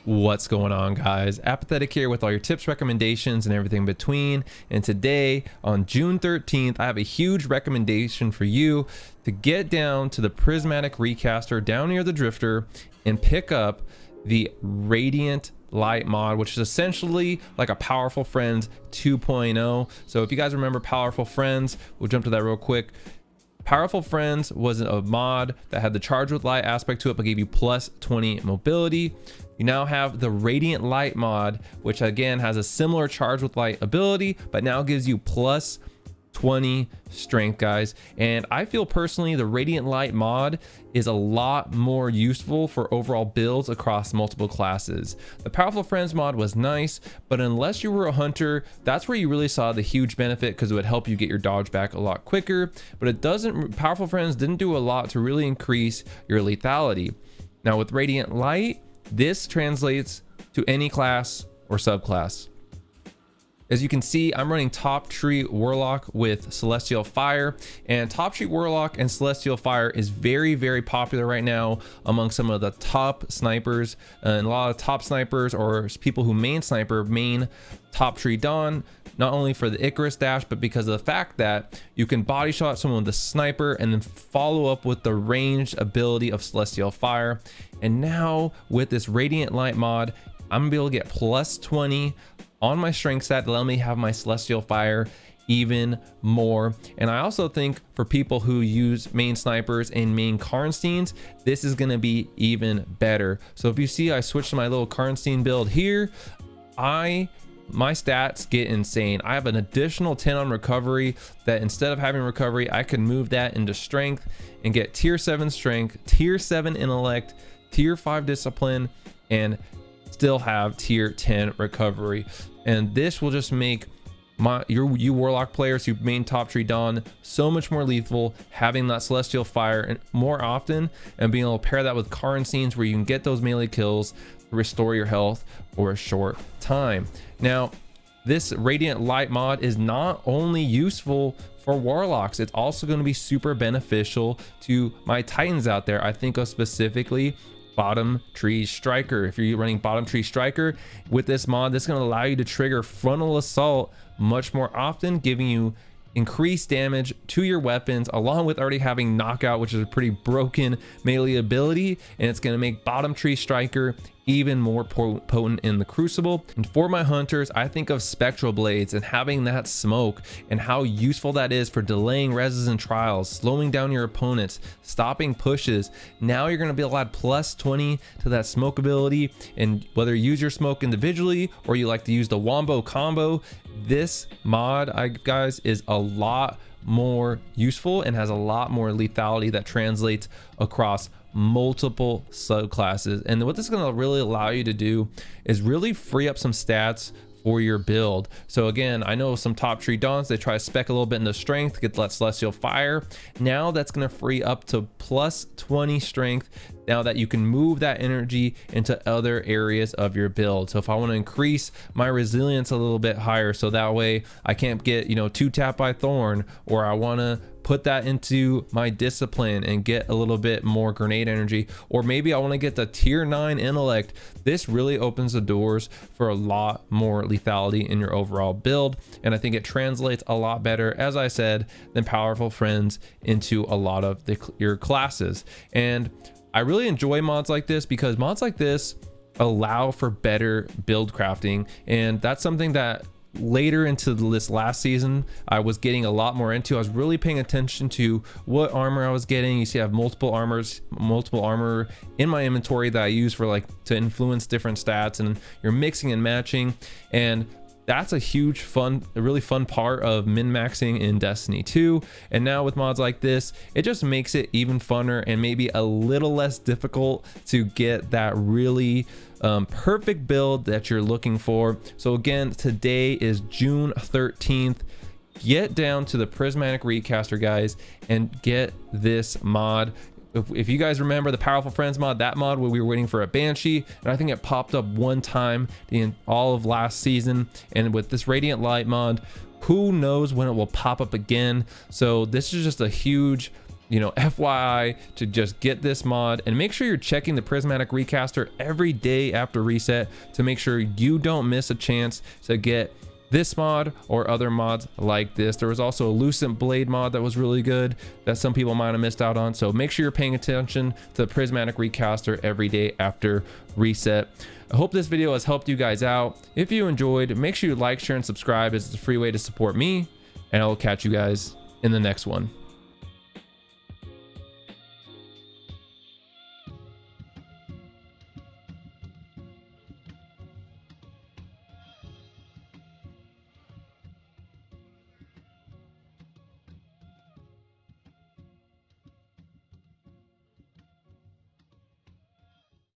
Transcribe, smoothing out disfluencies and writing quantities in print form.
What's going on, guys? Apathettic here with all your tips, recommendations, and everything in between. And today, on June 13th, I have a huge recommendation for you to get down to the Prismatic Recaster down near the Drifter and pick up the Radiant Light mod, which is essentially like a Powerful Friends 2.0. So if you guys remember Powerful Friends, we'll jump to that real quick. Powerful Friends was a mod that had the Charge with Light aspect to it, but gave you plus 20 mobility. You now have the Radiant Light mod, which again has a similar Charge with Light ability, but now gives you plus 20 strength, guys. And I feel personally the Radiant Light mod is a lot more useful for overall builds across multiple classes. The Powerful Friends mod was nice, but unless you were a hunter, that's where you really saw the huge benefit, because it would help you get your dodge back a lot quicker. But it doesn't, Powerful Friends didn't do a lot to really increase your lethality. Now with Radiant Light, this translates to any class or subclass. As you can see, I'm running Top Tree Warlock with Celestial Fire, and Top Tree Warlock and Celestial Fire is very, very popular right now among some of the top snipers, and a lot of top snipers or people who main Top Tree Dawn, not only for the Icarus dash, but because of the fact that you can body shot someone with the sniper and then follow up with the ranged ability of Celestial Fire. And now with this Radiant Light mod, I'm gonna be able to get plus 20 on my strength stat to let me have my Celestial Fire even more. And I also think for people who use main snipers and main Karnsteins, this is gonna be even better. So if you see, I switched to my little Karnstein build here, my stats get insane. I have an additional 10 on recovery that instead of having recovery, I can move that into strength and get tier 7 strength, tier 7 intellect, tier 5 discipline, and still have tier 10 recovery. And this will just make you Warlock players who main Top Tree Dawn so much more lethal, having that Celestial Fire and more often, and being able to pair that with Karnsteins where you can get those melee kills to restore your health for a short time. Now, this Radiant Light mod is not only useful for Warlocks, it's also going to be super beneficial to my Titans out there. I think of specifically Bottom Tree Striker. If you're running Bottom Tree Striker with this mod, this is going to allow you to trigger Frontal Assault much more often, giving you increased damage to your weapons, along with already having Knockout, which is a pretty broken melee ability, and it's going to make Bottom Tree Striker even more potent in the Crucible. And for my hunters, I think of Spectral Blades and having that smoke and how useful that is for delaying reses and trials, slowing down your opponents, stopping pushes. Now you're going to be able to add plus 20 to that smoke ability, and whether you use your smoke individually or you like to use the Wombo combo, this mod, guys, is a lot more useful and has a lot more lethality that translates across multiple subclasses. And what this is going to really allow you to do is really free up some stats for your build. So again, I know some Top Tree Dawns, they try to spec a little bit into strength, get that Celestial Fire. Now that's going to free up to plus 20 strength, now that you can move that energy into other areas of your build. So if I want to increase my resilience a little bit higher, so that way I can't get, two tap by Thorn, or I want to put that into my discipline and get a little bit more grenade energy, or maybe I want to get the tier 9 intellect, this really opens the doors for a lot more lethality in your overall build. And I think it translates a lot better, as I said, than Powerful Friends into a lot of your classes. And I really enjoy mods like this because mods like this allow for better build crafting, and that's something that later into this last season I was getting a lot more into. I was really paying attention to what armor I was getting. You see I have multiple armor in my inventory that I use for to influence different stats, and you're mixing and matching, and that's a really fun part of min-maxing in Destiny 2. And now with mods like this, it just makes it even funner and maybe a little less difficult to get that really perfect build that you're looking for. So again, today is June 13th. Get down to the Prismatic Recaster, guys, and get this mod. If you guys remember the Powerful Friends mod, that mod where we were waiting for a Banshee, and I think it popped up one time in all of last season. And with this Radiant Light mod, who knows when it will pop up again. So this is just a huge you know, FYI to just get this mod. And make sure you're checking the Prismatic Recaster every day after reset to make sure you don't miss a chance to get this mod or other mods like this. There was also a Lucent Blade mod that was really good that some people might have missed out on. So make sure you're paying attention to the Prismatic Recaster every day after reset. I hope this video has helped you guys out. If you enjoyed, make sure you like, share, and subscribe as it's a free way to support me, and I will catch you guys in the next one.